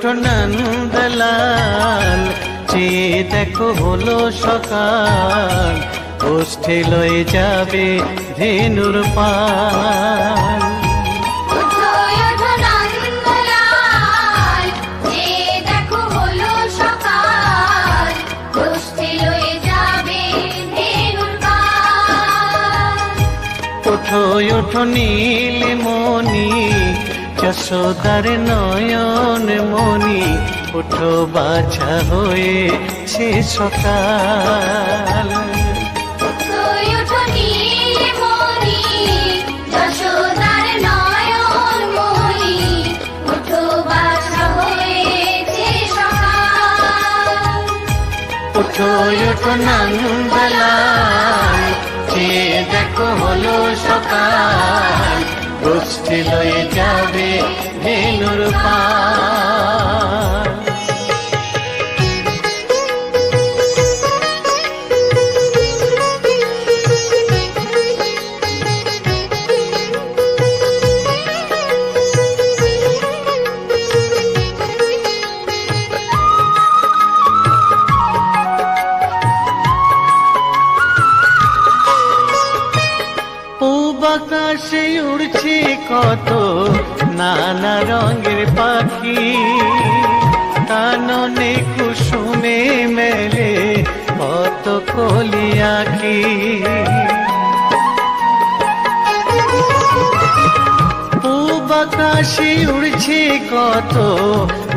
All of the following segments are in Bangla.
ওঠো নন্দলাল, চেয়ে দেখো হলো সকাল, গোষ্ঠী লয়ে যাবে ধেনুর পাল। ওঠো ওঠো নীলমণি, যশোদার নয়ন মণি, ওঠো বাছা হয়েছে সকাল। ওঠো ওঠো নন্দলাল, চেয়ে দেখো হলো সকাল, গোষ্ঠী লয়ে যাবে ধেনুর পাল। আকাশে উড়ছে কত নানা রঙের পাখি, কাননে কুসুমে মেলে কত কলি আঁখি। পূব আকাশে উড়ছে কত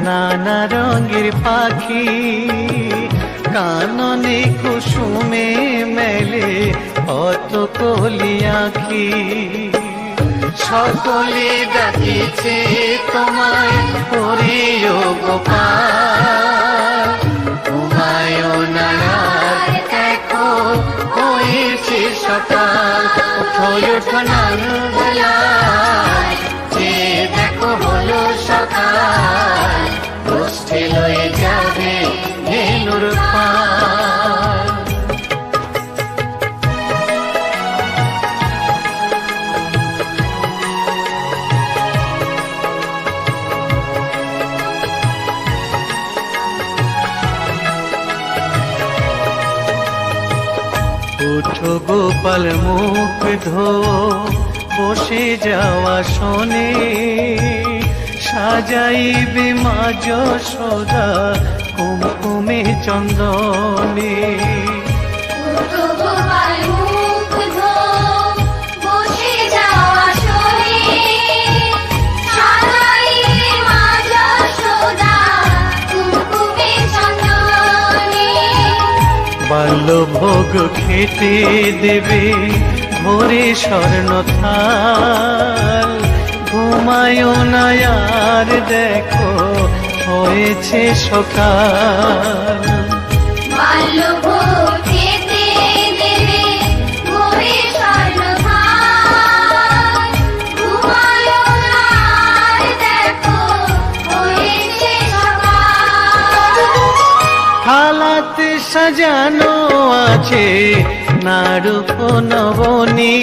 নানা রঙের পাখি, কাননে কুসুমে মেলে কত কলি আঁখি। সকলে ডাকিছে তোমায় হরিও গোপাল, তোমায় নায়ার দেখো হয়েছে সকাল। ওঠো ওঠো নন্দলাল, চেয়ে দেখো হলো সকাল, গোষ্ঠী লয়ে যাবে ধেনুর পাল। ওঠো গোপাল মুখ ধো বসে যাওয়া শোনে, সাজাইবে মা যশোদা কুমকুমে চন্দনে। বাল্যভোগ খেতে দেবে ভোরে স্বর্ণ থাল, ঘুমায় না আর দেখো হয়েছে সকাল। থালাতে সাজানো আছে নারূপ নবনী,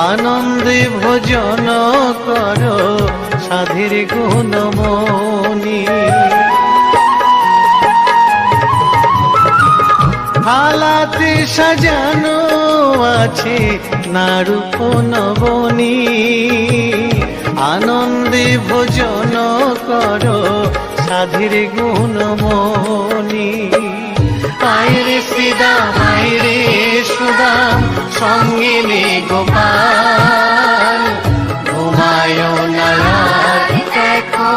আনন্দে ভোজন করো সাধের গুণমণি। থালাতে সাজানো আছে নারূপ নবনী, আনন্দে ভোজন করো সাধের গুণমণি। আইরে শ্রীদাম আইরে সুদাম, সঙ্গে নে গোপাল, ঘুমায় না আর দেখো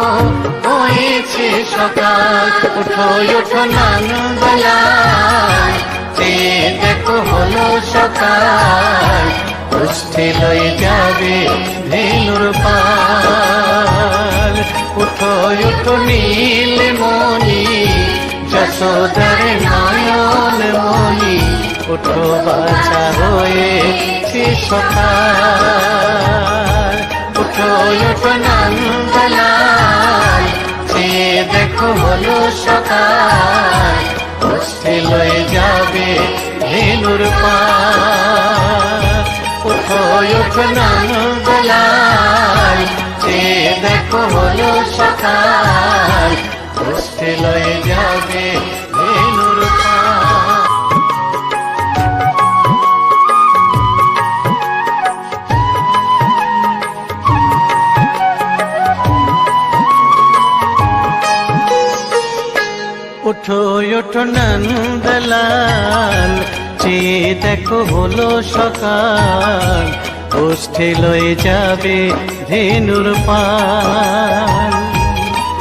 হয়েছে সকাল। ওঠো ওঠো নন্দলাল, চেয়ে দেখো হলো সকাল, গোষ্ঠী লয়ে যাবে ধেনুর পাল। ওঠো ওঠো নীলমণি, যশোদার নয়ন মণি, ওঠো বাছা হয়েছে সকাল। ওঠো ওঠো নন্দলাল, চেয়ে দেখো হলো সকাল, গোষ্ঠী লয়ে যাবে ধেনুর পাল। ওঠো ওঠো নন্দলাল, চেয়ে দেখো হলো সকাল, সকাল উঠে লয়ে যাবে ধেনুর পাল। ওঠো ওঠো নন্দলাল, চেয়ে দেখো হলো সকাল উঠে লয়ে যাবে ধেনুর পাল।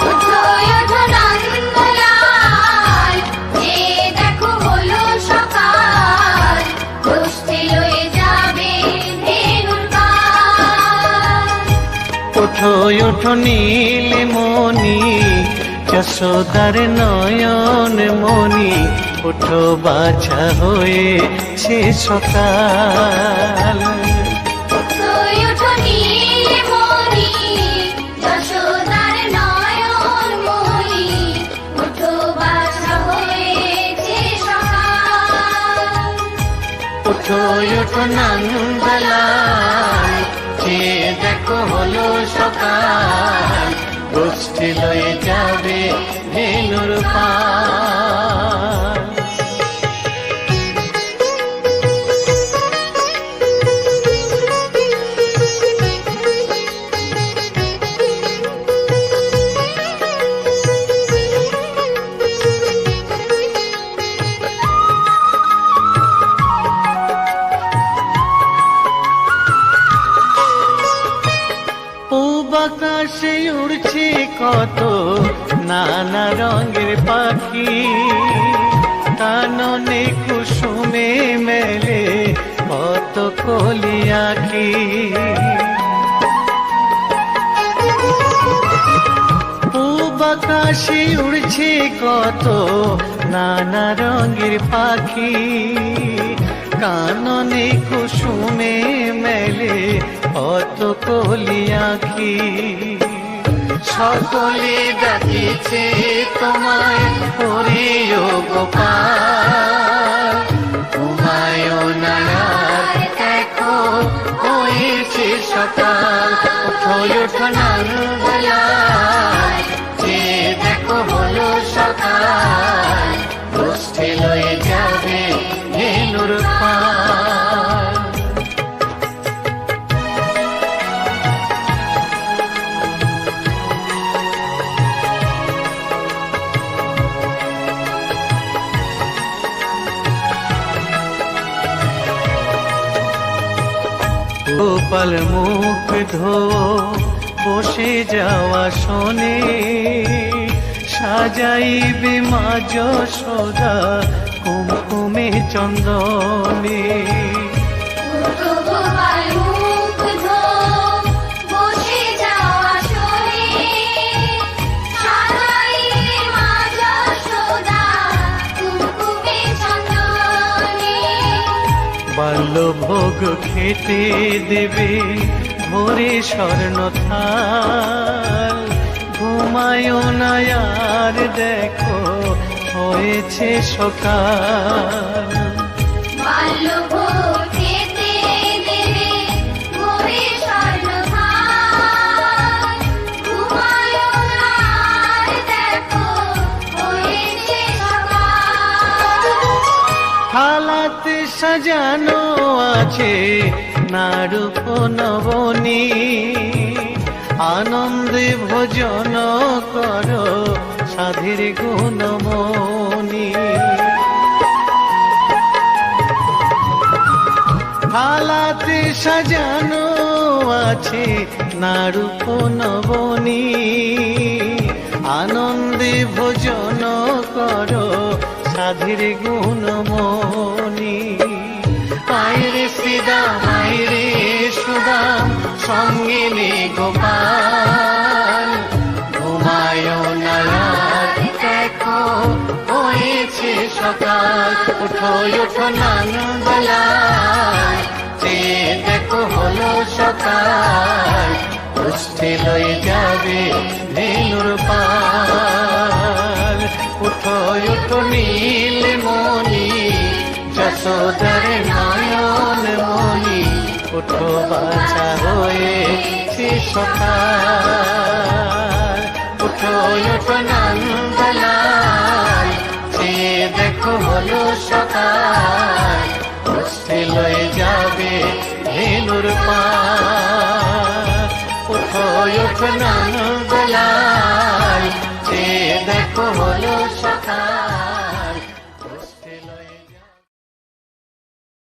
ওঠো ওঠো নন্দলাল, চেয়ে দেখো হলো সকাল উঠে লয়ে যাবে ধেনুর পাল। ওঠো ওঠো নীলমণি, যশোদার নয়ন মণি, ওঠো বাছা হয়েছে সকাল। ওঠো ওঠো নীলমণি, যশোদার নয়ন মণি, ওঠো বাছা হয়েছে সকাল। ওঠো ওঠো নন্দলাল, চেয়ে দেখো হলো সকাল গোষ্ঠী লয়ে যাবে ধেনুর পাল। আকাশে উড়ছে কত নানা রঙের পাখি, কাননে কুসুমে মেলে কত কলি আঁখি। পূব আকাশে উড়ছে কত নানা রঙের পাখি, কাননে কুসুমে মেলে কত কলি আঁখি। সকলে ডাকিছে তোমায় হরিও গোপাল, হুমায়ুন আর দেখো হয়েছে সকাল। ওঠো ওঠো নন্দলাল, চেয়ে দেখো হলো সকাল গোষ্ঠী লয়ে যাবে ধেনুর পাল। গোপাল মুখ ধো বসে যাওয়া শোনে, সাজাইবে মা যশোদা কুমকুমে চন্দনে। ওঠো গোপাল মুখ ধো বসে যাওয়া শোনে, সাজাইবে মা যশোদা কুমকুমে চন্দনে। বাল্যভোগ খেতে দেবে ভোরে স্বর্ণ থাল, ঘুমায়ুন আর দেখো হয়েছে সকাল। বাল্যভোগ খেতে দেবে ভোরে স্বর্ণ থাল, ঘুমায়ুন আর দেখো হয়েছে সকাল। থালাতে সাজানো আছে নারূপ নবনী, আনন্দে ভোজন করো সাধীর গুণমণি। থালাতে সাজানো আছে নারূপ নবনী, আনন্দে ভোজন করো সাধীর গুণমণি। আইরে শ্রীদাম আইরে সুদাম সঙ্গে নে গোপাল, ঘুমায়ুন আর দেখো হয়েছে সকাল। ওঠো ওঠো নন্দলাল, চেয়ে দেখো হলো সকাল উঠে লয়ে যাবে ধেনুর পাল। ওঠো ওঠো নীলমণি, যশোদার নয়ন মণি, ওঠো বাছা হয়েছে সকাল। ওঠো ওঠো না দেখো হলো সকাল, হস্তে লয়ে যাবে ধেনুর পা। ওঠো ওঠো নন্দলাল, যে দেখো হলো সকাল।